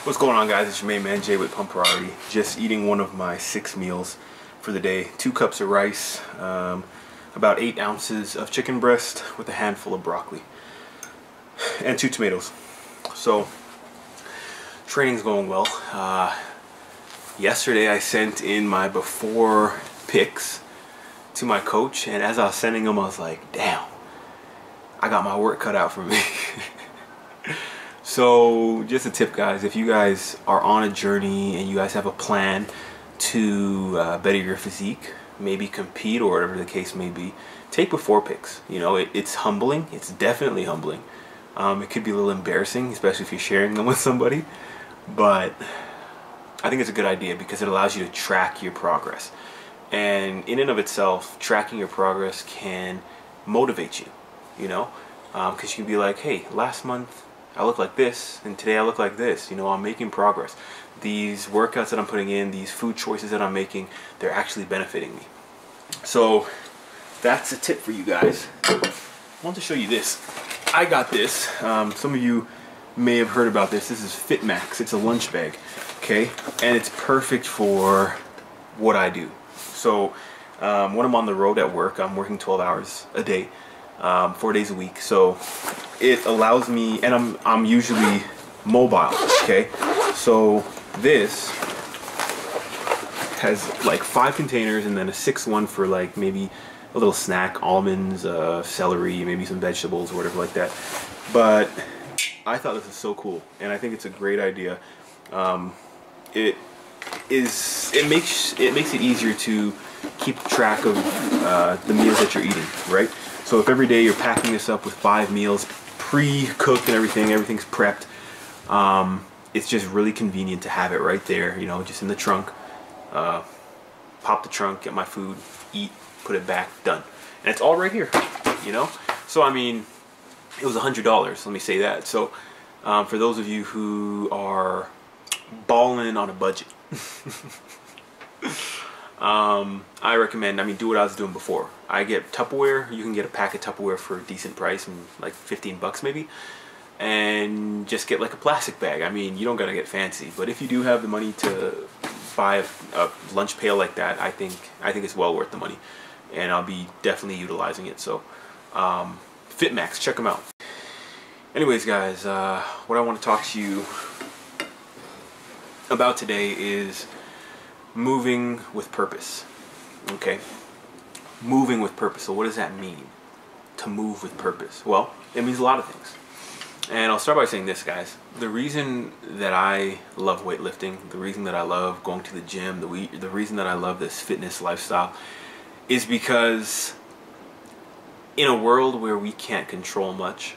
What's going on, guys? It's your main man Jay with Pump Priority. Just eating one of my 6 meals for the day. 2 cups of rice, about 8 ounces of chicken breast with a handful of broccoli, and 2 tomatoes. So training's going well. Yesterday I sent in my before pics to my coach, and as I was sending them, I was like, damn, I got my work cut out for me. So just a tip, guys, if you guys are on a journey and you guys have a plan to better your physique, maybe compete or whatever the case may be, take before pics. You know, it's humbling. It's definitely humbling. It could be a little embarrassing, especially if you're sharing them with somebody, but I think it's a good idea because it allows you to track your progress. And in and of itself, tracking your progress can motivate you, you know, because you can be like, hey, last month I look like this, and today I look like this. You know, I'm making progress. These workouts that I'm putting in, these food choices that I'm making, they're actually benefiting me. So that's a tip for you guys. I want to show you this. I got this. Some of you may have heard about this. This is FitMax. It's a lunch bag, okay? And it's perfect for what I do. So when I'm on the road at work, I'm working 12 hours a day, 4 days a week. So it allows me, and I'm usually mobile, okay? So this has like 5 containers and then a 6th one for like maybe a little snack, almonds, celery, maybe some vegetables or whatever like that. But I thought this was so cool, and I think it's a great idea. It makes it easier to keep track of the meals that you're eating, right? So if every day you're packing this up with 5 meals, pre-cooked and everything's prepped, it's just really convenient to have it right there, you know, just in the trunk. Pop the trunk, get my food, eat, put it back, done. And it's all right here, you know? So I mean, it was $100, let me say that. So for those of you who are balling on a budget, I recommend, do what I was doing before. I get Tupperware. You can get a pack of Tupperware for a decent price, and like 15 bucks maybe, and just get like a plastic bag. I mean, you don't gotta get fancy, but if you do have the money to buy a lunch pail like that, I think it's well worth the money, and I'll be definitely utilizing it. So FitMax, check them out. Anyways, guys, what I want to talk to you about today is moving with purpose. Okay, moving with purpose. So what does that mean, to move with purpose? Well, it means a lot of things, and I'll start by saying this, guys. The reason that I love weightlifting, the reason that I love going to the gym, the reason that I love this fitness lifestyle is because in a world where we can't control much,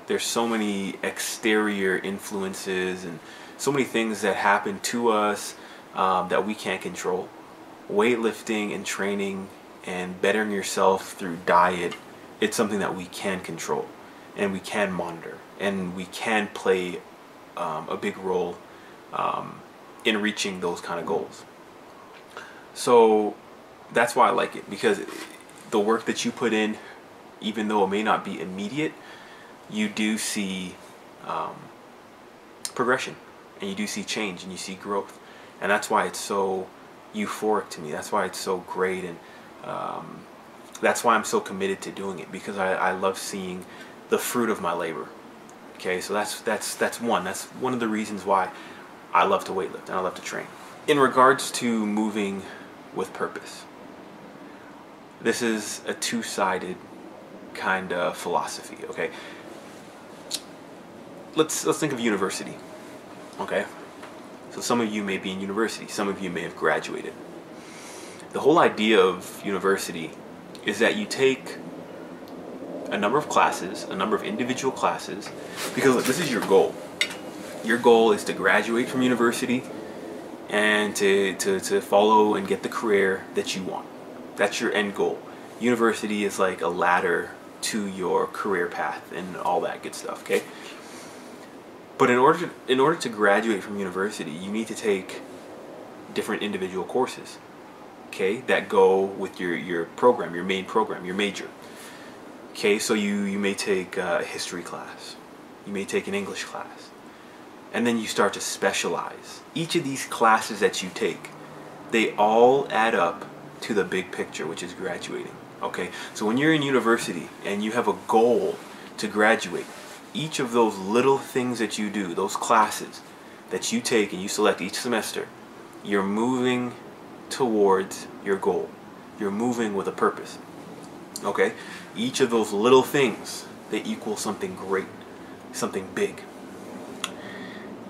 there's so many exterior influences and so many things that happen to us that we can't control. Weightlifting and training and bettering yourself through diet, it's something that we can control and we can monitor, and we can play a big role in reaching those kind of goals. So that's why I like it, because the work that you put in, even though it may not be immediate, you do see progression, and you do see change, and you see growth. And that's why it's so euphoric to me. That's why it's so great, and that's why I'm so committed to doing it, because I love seeing the fruit of my labor. Okay, so that's one of the reasons why I love to weightlift and I love to train. In regards to moving with purpose, this is a two-sided kind of philosophy. Okay, let's think of university. Okay. So some of you may be in university, some of you may have graduated. The whole idea of university is that you take a number of classes, a number of individual classes, because look, this is your goal. Your goal is to graduate from university and to follow and get the career that you want. That's your end goal. University is like a ladder to your career path and all that good stuff, okay? But in order to graduate from university, you need to take different individual courses, okay, that go with your program, your main program, your major. Okay, so you may take a history class, you may take an English class, and then you start to specialize. Each of these classes that you take, they all add up to the big picture, which is graduating. Okay, so when you're in university and you have a goal to graduate, each of those little things that you do, those classes that you take and you select each semester, you're moving towards your goal. You're moving with a purpose. Okay, each of those little things, they equal something great, something big.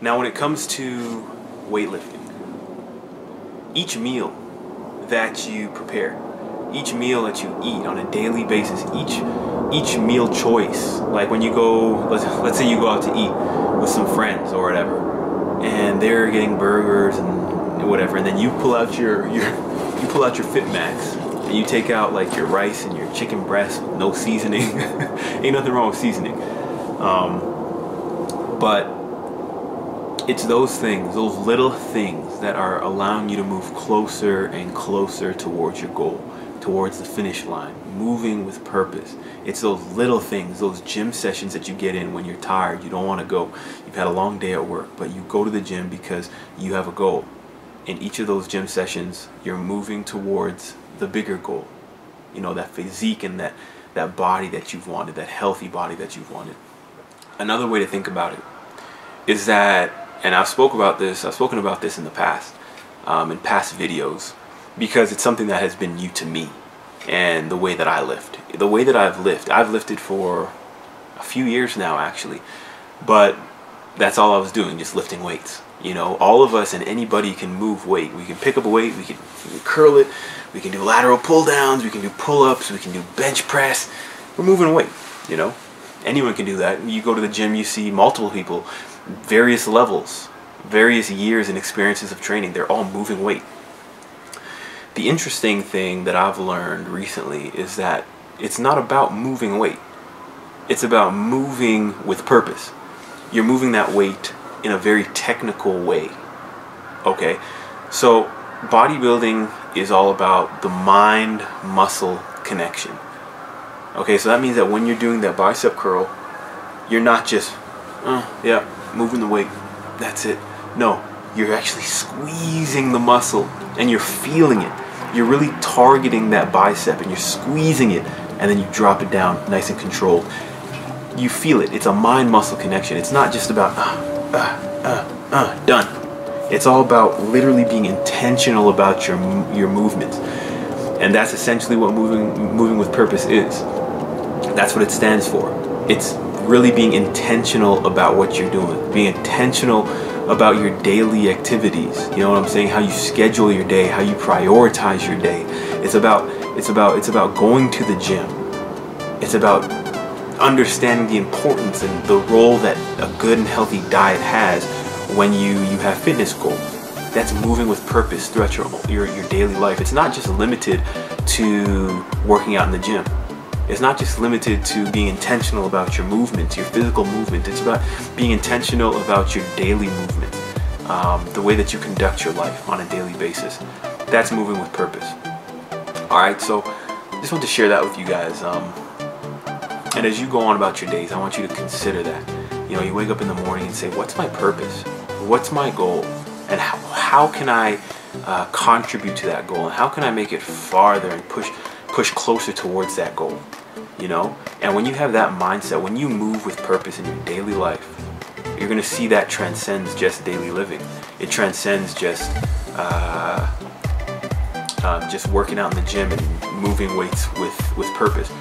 Now when it comes to weightlifting, each meal that you prepare, each meal that you eat on a daily basis, each meal choice, like when you go, let's say you go out to eat with some friends or whatever, and they're getting burgers and whatever, and then you pull out your FitMax and you take out like your rice and your chicken breast with no seasoning. Ain't nothing wrong with seasoning, but it's those things, those little things that are allowing you to move closer and closer towards your goal, towards the finish line, moving with purpose. It's those little things, those gym sessions that you get in when you're tired, you don't want to go, you've had a long day at work, but you go to the gym because you have a goal. In each of those gym sessions, you're moving towards the bigger goal. You know, that physique and that body that you've wanted, that healthy body that you've wanted. Another way to think about it is that, and I've spoken about this in the past, in past videos, because it's something that has been new to me and the way that I lift. The way that I've lifted for a few years now actually, but that's all I was doing, just lifting weights. You know, all of us and anybody can move weight. We can pick up a weight, we can curl it, we can do lateral pull downs, we can do pull-ups, we can do bench press. We're moving weight, you know. Anyone can do that. You go to the gym, you see multiple people, various levels, various years and experiences of training. They're all moving weight. The interesting thing that I've learned recently is that it's not about moving weight. It's about moving with purpose. You're moving that weight in a very technical way. Okay? So bodybuilding is all about the mind-muscle connection. Okay, so that means that when you're doing that bicep curl, you're not just, yeah, moving the weight, that's it. No, you're actually squeezing the muscle and you're feeling it. You're really targeting that bicep and you're squeezing it, and then you drop it down nice and controlled. You feel it. It's a mind-muscle connection. It's not just about done. It's all about literally being intentional about your movements. And that's essentially what moving with purpose is. That's what it stands for. It's really being intentional about what you're doing, being intentional about your daily activities. You know what I'm saying? How you schedule your day, how you prioritize your day. It's about going to the gym. It's about understanding the importance and the role that a good and healthy diet has when you have fitness goals. That's moving with purpose throughout your daily life. It's not just limited to working out in the gym. It's not just limited to being intentional about your movements, your physical movement. It's about being intentional about your daily movement, the way that you conduct your life on a daily basis. That's moving with purpose. Alright, so I just want to share that with you guys. And as you go on about your days, I want you to consider that. You know, you wake up in the morning and say, what's my purpose? What's my goal? And how can I contribute to that goal? And how can I make it farther and push closer towards that goal? You know? And when you have that mindset, when you move with purpose in your daily life, you're going to see that transcends just daily living. It transcends just working out in the gym and moving weights with purpose.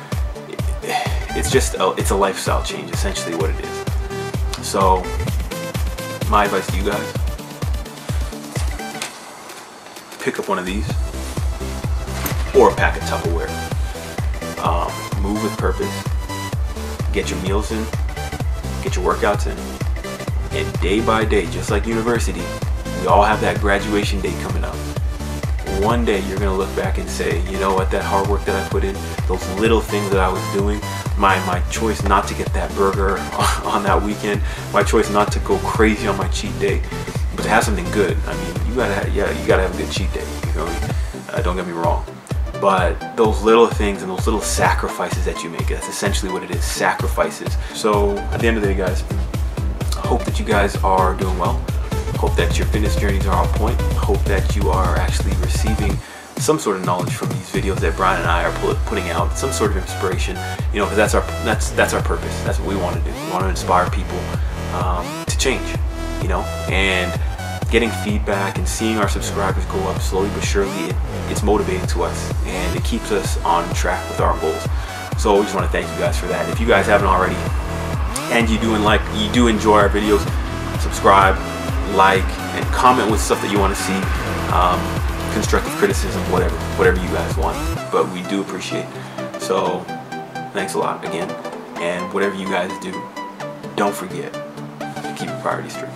It's a lifestyle change, essentially what it is. So my advice to you guys, pick up one of these or a pack of Tupperware. Move with purpose, get your meals in, get your workouts in, and day by day, just like university, we all have that graduation day coming up. One day you're going to look back and say, you know what, that hard work that I put in, those little things that I was doing, my choice not to get that burger on that weekend, my choice not to go crazy on my cheat day, but to have something good. I mean, you gotta have a good cheat day, you know, don't get me wrong. But those little things and those little sacrifices that you make, that's essentially what it is, sacrifices. So at the end of the day, guys, Hope that you guys are doing well. Hope that your fitness journeys are on point. Hope that you are actually receiving some sort of knowledge from these videos that Brian and I are putting out, some sort of inspiration, you know, because that's our purpose. That's what we want to do. We want to inspire people to change, you know, and getting feedback and seeing our subscribers go up slowly but surely, it's motivating to us, and it keeps us on track with our goals. So we just want to thank you guys for that. If you guys haven't already, and you do enjoy our videos, subscribe, like, and comment with stuff that you want to see, constructive criticism, whatever you guys want, but we do appreciate it. So thanks a lot again, and whatever you guys do, don't forget to keep your priorities straight.